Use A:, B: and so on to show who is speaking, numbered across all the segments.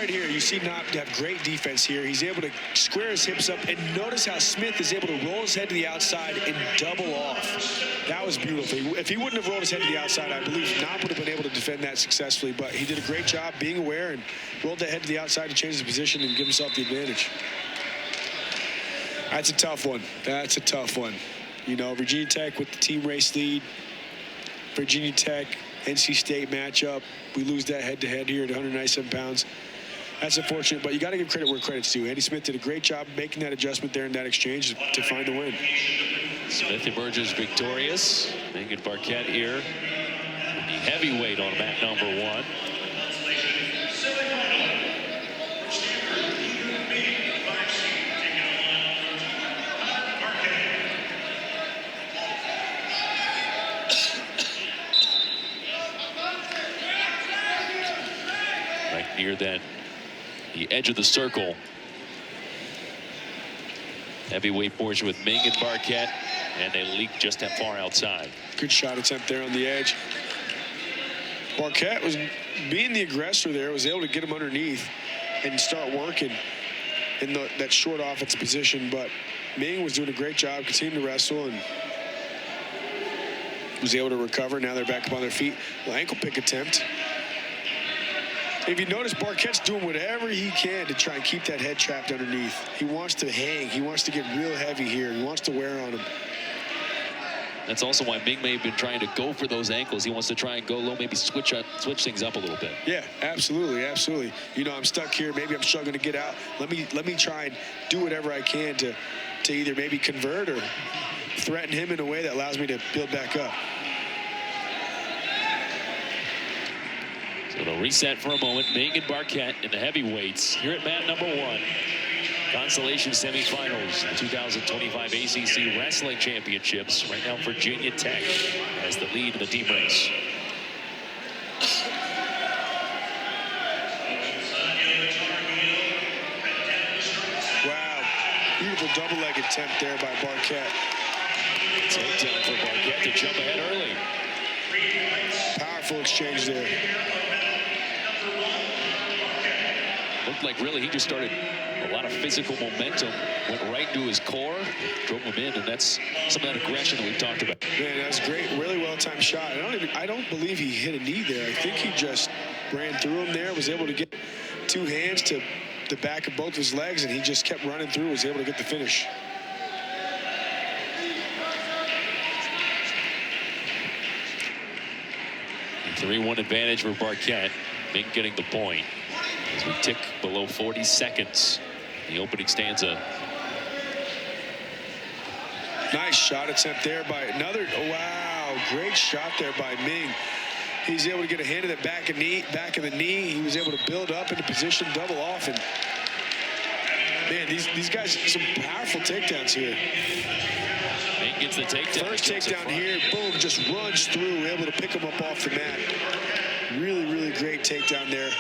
A: right here, you see Knopp have great defense here. He's able to square his hips up, and notice how Smith is able to roll his head to the outside and double off. That was beautiful. If he wouldn't have rolled his head to the outside, I believe Knopp would have been able to defend that successfully, but he did a great job being aware and rolled the head to the outside to change his position and give himself the advantage. That's a tough one. That's a tough one. You know, Virginia Tech with the team race lead. Virginia Tech, NC State matchup. We lose that head-to-head here at 197 pounds. That's unfortunate, but you got to give credit where credit's due. Andy Smith did a great job making that adjustment there in that exchange to find the win.
B: Smith emerges victorious. Ming and Barket here. The heavyweight on mat number 1. Right near that, the edge of the circle. Heavyweight portion with Ming and Barket, and they leak just that far outside.
A: Good shot attempt there on the edge. Barket was being the aggressor there, was able to get him underneath and start working in that short offensive position, but Ming was doing a great job, continuing to wrestle, and was able to recover. Now they're back up on their feet. Well, ankle pick attempt. If you notice, Barket's doing whatever he can to try and keep that head trapped underneath. He wants to hang. He wants to get real heavy here. He wants to wear on him.
B: That's also why Ming may have been trying to go for those ankles. He wants to try and go low, maybe switch things up a little bit.
A: Yeah, absolutely, absolutely. You know, I'm stuck here. Maybe I'm struggling to get out. Let me try and do whatever I can to either maybe convert or threaten him in a way that allows me to build back up.
B: So they'll reset for a moment. Ming and Barket in the heavyweights here at mat number 1. Consolation semifinals, the 2025 ACC Wrestling Championships. Right now, Virginia Tech has the lead in the team race.
A: Wow, beautiful double-leg attempt there by Barket.
B: Takedown for Barket to jump ahead early.
A: Powerful exchange there.
B: Looked like really he just started a lot of physical momentum, went right into his core, drove him in, and that's some of that aggression that we've talked about.
A: Man, that was great, really well-timed shot. I don't believe he hit a knee there. I think he just ran through him there, was able to get 2 hands to the back of both of his legs, and he just kept running through, was able to get the finish.
B: A 3-1 advantage for Barket. Ming getting the point as we tick below 40 seconds. The opening stanza.
A: Nice shot attempt there by another. Wow, great shot there by Ming. He's able to get a hand in the back of the knee. He was able to build up into position, double off, and man, these guys, some powerful takedowns here.
B: Ming gets the takedown.
A: First takedown here, boom, just runs through, able to pick him up off the mat. Really, really great takedown there.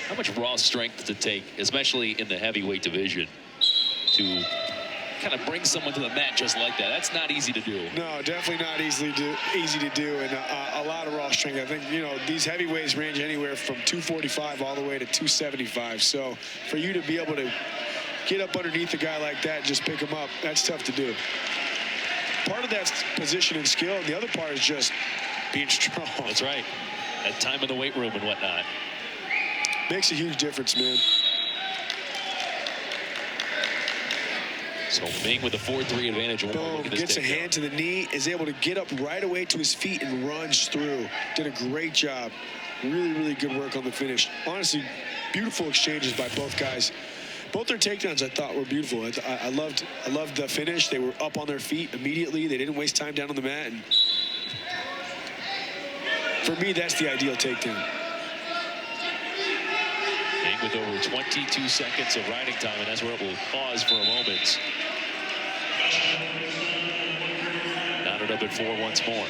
B: How much raw strength does it take, especially in the heavyweight division, to kind of bring someone to the mat just like that? That's not easy to do.
A: No, definitely not easy to do, and a lot of raw strength. I think, you know, these heavyweights range anywhere from 245 all the way to 275. So for you to be able to get up underneath a guy like that and just pick him up, that's tough to do. Part of that's position and skill, and the other part is just being strong.
B: That's right. That time in the weight room and whatnot.
A: Makes a huge difference, man.
B: So Ming with a 4-3 advantage.
A: Boom, gets a hand to the knee, is able to get up right away to his feet and runs through. Did a great job. Really, really good work on the finish. Honestly, beautiful exchanges by both guys. Both their takedowns I thought were beautiful. I loved the finish. They were up on their feet immediately. They didn't waste time down on the mat. And for me, that's the ideal takedown.
B: Ming with over 22 seconds of riding time, and that's where it will pause for a moment. Knotted up at 4 once more.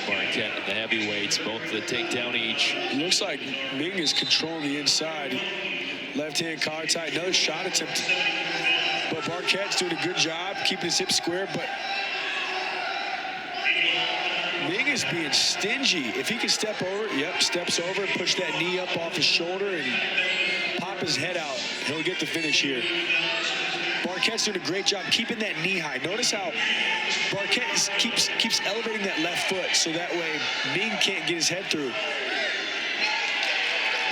B: Barket and the heavyweights, both the takedown each.
A: It looks like Ming is controlling the inside. Left hand collar tie, another shot attempt. But Barket's doing a good job keeping his hips square, but Ming is being stingy. If he can step over, steps over, push that knee up off his shoulder and pop his head out, he'll get the finish here. Barket's doing a great job keeping that knee high. Notice how Barket keeps elevating that left foot so that way Ming can't get his head through.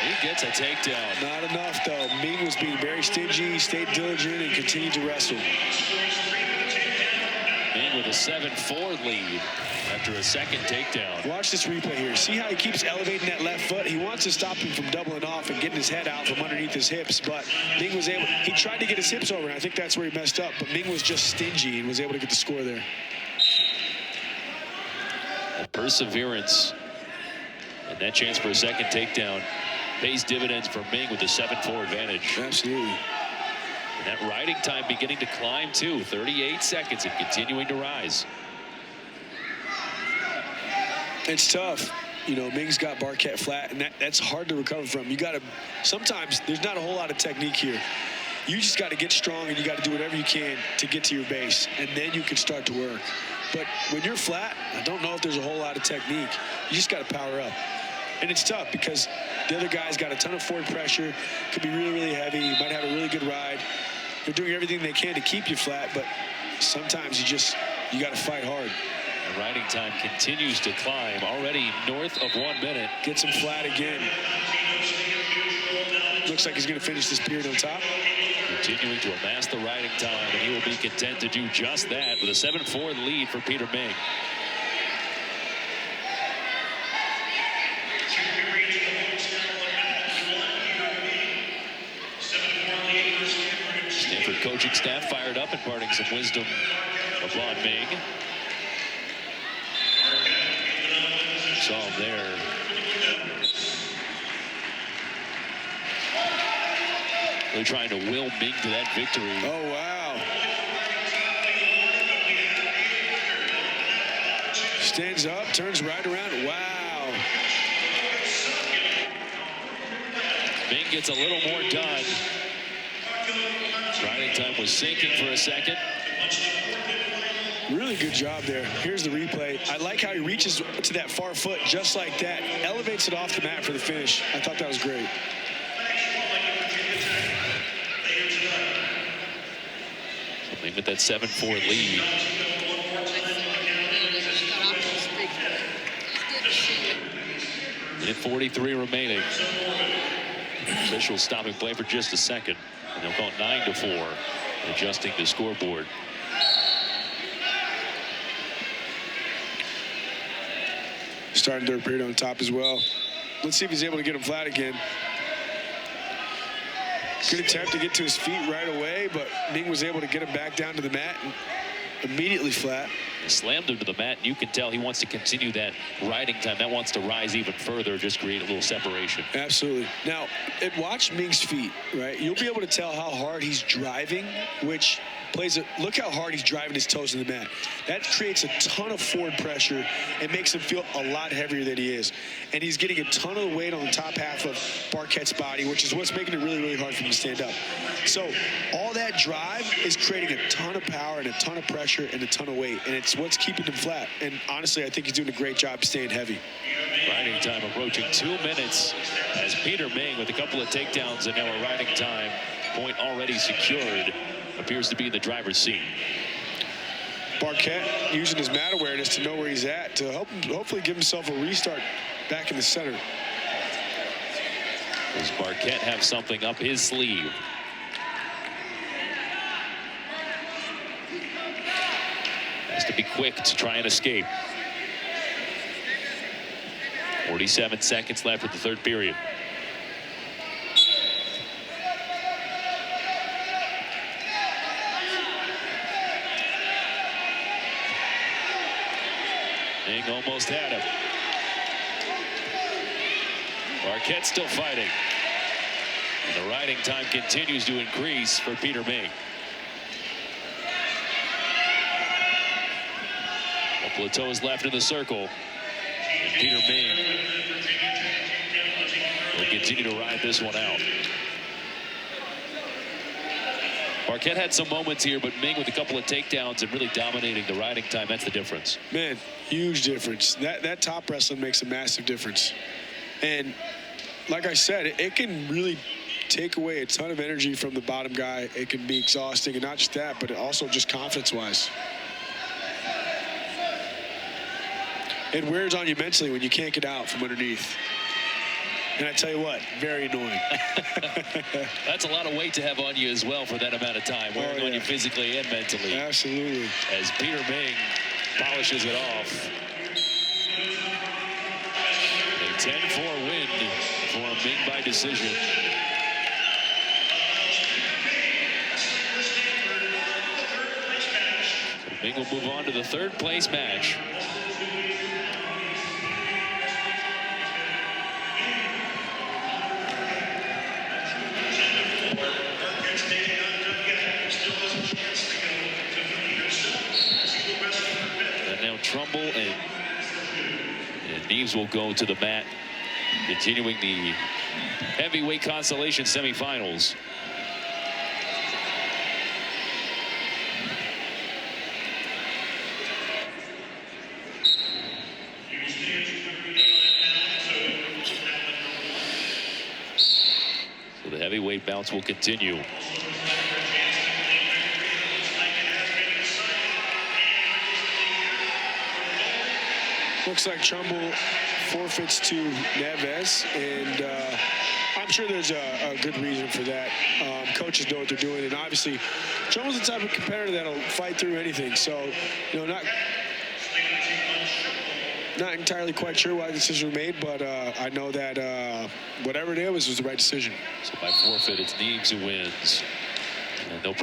B: He gets a takedown.
A: Not enough, though. Ming was being very stingy, stayed diligent, and continued to wrestle.
B: Ming with a 7-4 lead after a second takedown.
A: Watch this replay here. See how he keeps elevating that left foot? He wants to stop him from doubling off and getting his head out from underneath his hips, but Ming was able. He tried to get his hips over, and I think that's where he messed up, but Ming was just stingy and was able to get the score there.
B: And perseverance and that chance for a second takedown pays dividends for Ming with a 7-4 advantage.
A: Absolutely.
B: And that riding time beginning to climb too. 38 seconds and continuing to rise.
A: It's tough. You know, Ming's got Barket flat, and that's hard to recover from. You got to, sometimes there's not a whole lot of technique here. You just got to get strong, and you got to do whatever you can to get to your base, and then you can start to work. But when you're flat, I don't know if there's a whole lot of technique. You just got to power up. And it's tough because the other guy's got a ton of forward pressure, could be really, really heavy, might have a really good ride. They're doing everything they can to keep you flat, but sometimes you got to fight hard.
B: The riding time continues to climb, already north of 1 minute.
A: Gets him flat again. Looks like he's going to finish this period on top.
B: Continuing to amass the riding time, and he will be content to do just that with a 7-4 lead for Peter Ming. Stanford coaching staff fired up, imparting some wisdom upon Ming. Saw him there. Really trying to will Ming to that victory.
A: Oh, wow. Stands up, turns right around. Wow.
B: Ming gets a little more done. Riding time was sinking for a second.
A: Really good job there. Here's the replay. I like how he reaches to that far foot just like that. Elevates it off the mat for the finish. I thought that was great.
B: Ming with that 7-4 lead. Minute 43 remaining. Officials stopping play for just a second. And they'll call it 9-4, adjusting the scoreboard.
A: Starting third period on top as well. Let's see if he's able to get him flat again. Good attempt to get to his feet right away, but Ming was able to get him back down to the mat and immediately flat.
B: Slammed him to the mat, and you can tell he wants to continue that riding time. That wants to rise even further, just create a little separation.
A: Absolutely. Now, watch Ming's feet, right? You'll be able to tell how hard he's driving, which plays a look how hard he's driving his toes in the mat. That creates a ton of forward pressure and makes him feel a lot heavier than he is. And he's getting a ton of the weight on the top half of Barket's body, which is what's making it really, really hard for him to stand up. So all that drive is creating a ton of power and a ton of pressure and a ton of weight, and it's what's keeping him flat. And honestly, I think he's doing a great job staying heavy.
B: Riding time approaching 2 minutes as Peter Ming, with a couple of takedowns and now a riding time point already secured, appears to be in the driver's seat.
A: Barket using his mat awareness to know where he's at to help him hopefully give himself a restart back in the center.
B: Does Barket have something up his sleeve? Has to be quick to try and escape. 47 seconds left of the third period. Ming almost had him. Barket still fighting. And the riding time continues to increase for Peter Ming. Couple of toes left in the circle. And Peter Ming will continue to ride this one out. Barket had some moments here, but Ming with a couple of takedowns and really dominating the riding time. That's the difference.
A: Man, huge difference. That top wrestling makes a massive difference. And like I said, it can really take away a ton of energy from the bottom guy. It can be exhausting, and not just that, but also just confidence-wise. It wears on you mentally when you can't get out from underneath. And I tell you what, very annoying.
B: That's a lot of weight to have on you as well for that amount of time, wearing on you physically and mentally.
A: Absolutely.
B: As Peter Ming polishes it off. A 10-4 win for Ming by decision. So Ming will move on to the third place match. Trumbull and Neves will go to the mat, continuing the heavyweight consolation semifinals. So the heavyweight bouts will continue.
A: Looks like Trumbull forfeits to Neves, and I'm sure there's a good reason for that. Coaches know what they're doing, and obviously Trumbull's the type of competitor that'll fight through anything. So, not entirely quite sure why the decision was made, but I know that whatever it was the right decision.
B: So by forfeit, it's Neves who wins. And they'll bring